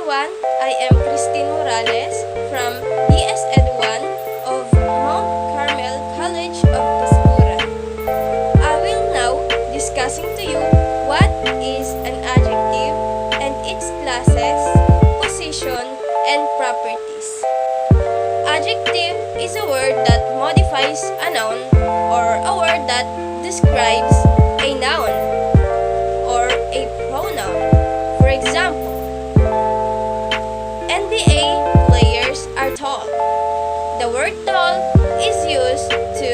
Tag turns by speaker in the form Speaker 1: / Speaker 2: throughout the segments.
Speaker 1: everyone, I am Kristine Morales from EL102 of Mount CARMEL College of CASIGURAN. I will now discussing to you what is an adjective and its classes, position, and properties. Adjective is a word that modifies a noun or a word that describes a noun or a pronoun. For example, NBA players are tall. The word tall is used to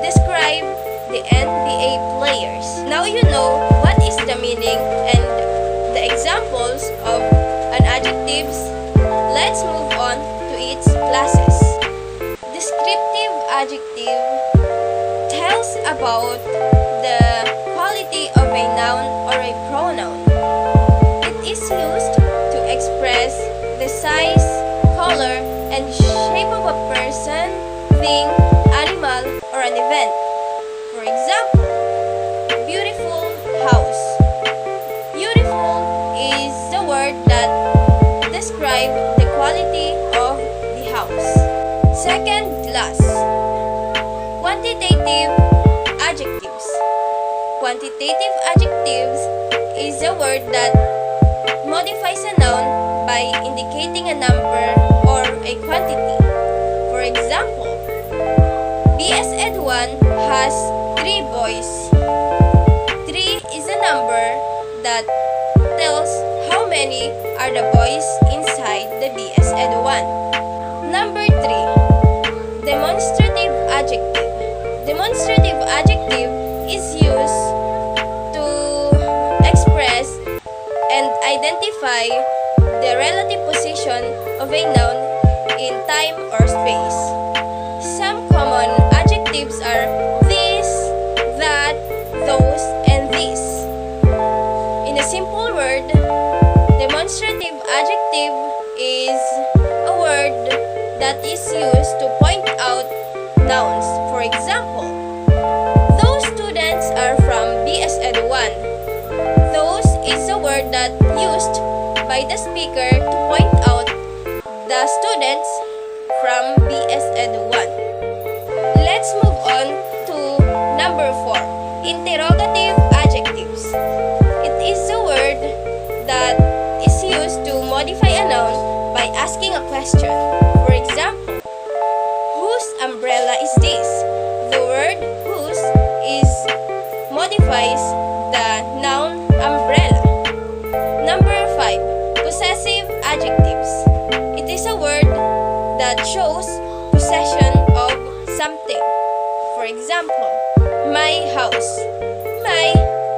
Speaker 1: describe the NBA players. Now you know what is the meaning and the examples of an adjectives. Let's move on to its classes. Descriptive adjective tells about the quality of a noun or a pronoun. It is used to express the size, color, and shape of a person, thing, animal, or an event. For example, beautiful house. Beautiful is the word that describes the quality of the house. Second class, quantitative adjectives. Quantitative adjectives is a word that modifies a noun by indicating a number or a quantity. For example, BS1 has 3 boys. 3 is a number that tells how many are the boys inside the BS1. Number 3, demonstrative adjective. Demonstrative adjective is used to express and identify the relative position of a noun in time or space. Some common adjectives are this, that, those, and this. In a simple word, demonstrative adjective is a word that is used to point out nouns. For example, those students are from BS1. Those is a word that used by the speaker to point out the students from BS1. Let's move on to number 4, interrogative adjectives. It is a word that is used to modify a noun by asking a question. For example, whose umbrella is this? The word whose is modifies the noun umbrella. Number 5, possessive adjectives. It is a word that shows possession of something. For example, my house. My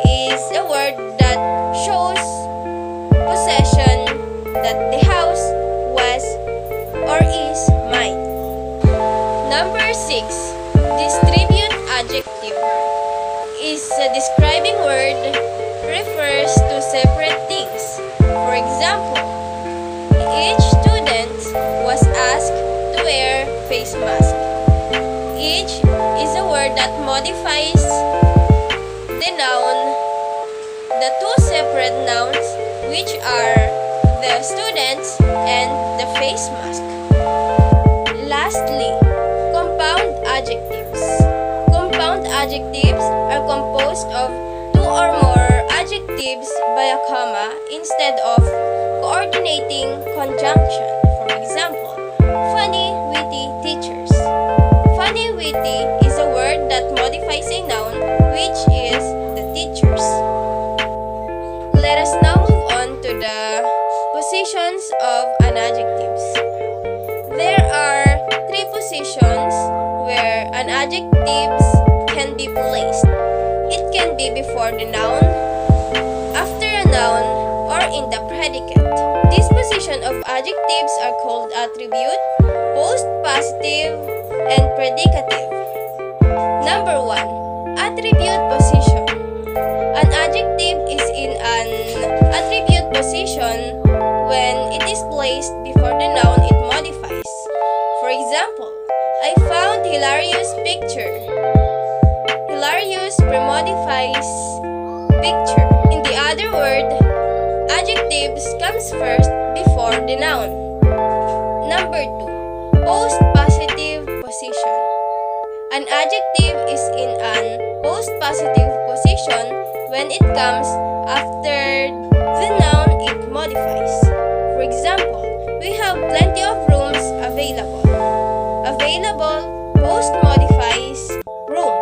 Speaker 1: is a word that shows possession, that the house was or is mine. Number 6, distribute adjective is a describing word, refers to separate things. For example, each student was asked to wear face mask. Each is a word that modifies the noun, the two separate nouns, which are the students and the face mask. Lastly, compound adjectives. Compound adjectives are composed of 2 or more adjectives by a comma instead of coordinating conjunction. For example, funny, witty, teachers. Funny, witty is a word that modifies a noun, which is the teachers. Let us now move on to the positions of an adjectives. There are 3 positions where an adjectives can be placed. It can be before the noun, after a noun, or in the predicate. This position of adjectives are called attribute, post-positive, and predicative. Number 1, attribute position. An adjective is in an attribute position when it is placed before the noun it modifies. For example, I found hilarious picture. Hilarious premodifies picture. In the other word, Adjectives comes first before the noun. Number 2. Post-positive position. An adjective is in an post-positive position when it comes after the noun it modifies. For example, we have plenty of rooms available. Available post-modifies room.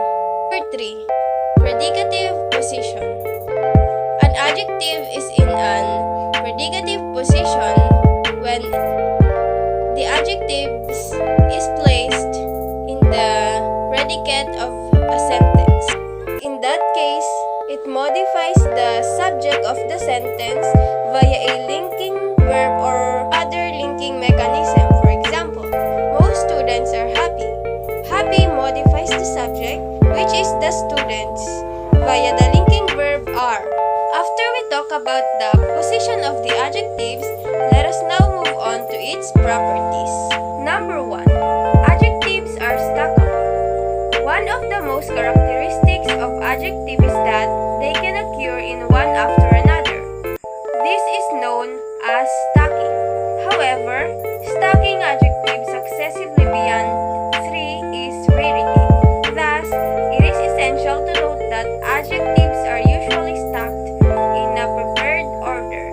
Speaker 1: Number 3. Predicative position. An adjective is in an predicative position when the adjective is placed in the predicate of a sentence. In that case, it modifies the subject of the sentence via a linking verb or other linking mechanism. For example, most students are happy. Happy modifies the subject, which is the students, via the linking verb are. After we talk about the position of the adjectives, let us now move on to its properties. Number 1. Adjectives are stackable. One of the most characteristics of adjectives is that they can occur in one after another. This is known as stacking. However, stacking adjectives successively beyond 3 is rarity. Thus, it is essential to note that adjectives are usually stacked in a preferred order.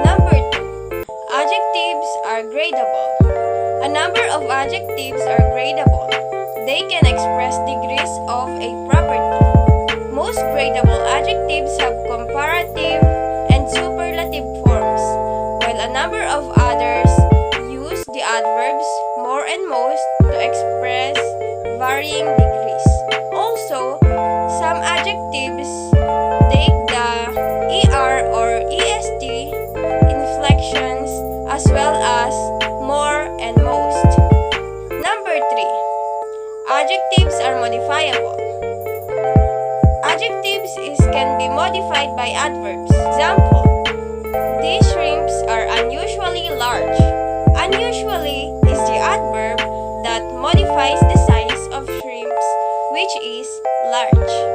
Speaker 1: Number 2. Adjectives are gradable. A number of adjectives are gradable. They can express degrees of a property. Most gradable adjectives have comparative and superlative forms, while a number of others use the adverbs more and most to express varying degrees. Also, some adjectives take the ER or EST inflections as well as more and most. Number 3. Adjectives are modifiable. Adjectives can be modified by adverbs. Example, these shrimps are unusually large. Unusually is the adverb that modifies the size of shrimps, which is large.